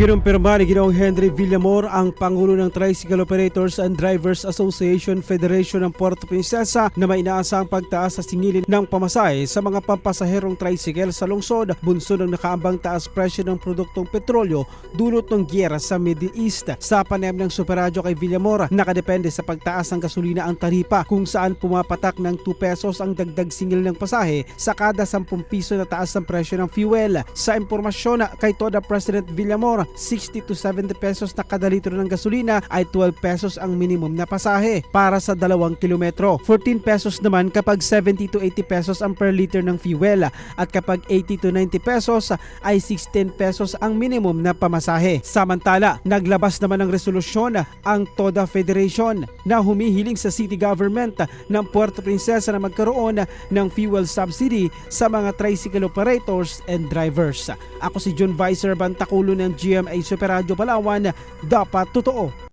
Kinumpirma ni Ginoong Henry Villamor, ang Pangulo ng Tricycle Operators and Drivers Association Federation ng Puerto Princesa, na may inaasahang pagtaas sa singilin ng pamasahe sa mga pampasaherong tricycle sa lungsod, bunso ng nakaambang taas presyo ng produktong petrolyo dulot ng giyera sa Middle East. Sa panayam ng Superradyo kay Villamor, nakadepende sa pagtaas ng gasolina ang taripa, kung saan pumapatak ng 2 pesos ang dagdag singil ng pasahe sa kada 10 piso na taas ng presyo ng fuel. Sa impormasyon kay TODA President Villamor, 60 to 70 pesos na kada litro ng gasolina ay 12 pesos ang minimum na pasahe para sa 2 kilometro. 14 pesos naman kapag 70 to 80 pesos ang per liter ng fuel, at kapag 80 to 90 pesos ay 16 pesos ang minimum na pamasahe. Samantala, naglabas naman ng resolusyon ang TODA Federation na humihiling sa city government ng Puerto Princesa na magkaroon ng fuel subsidy sa mga tricycle operators and drivers. Ako si John Vicer Bantaculo ng GMA Superradyo Palawan, dapat totoo.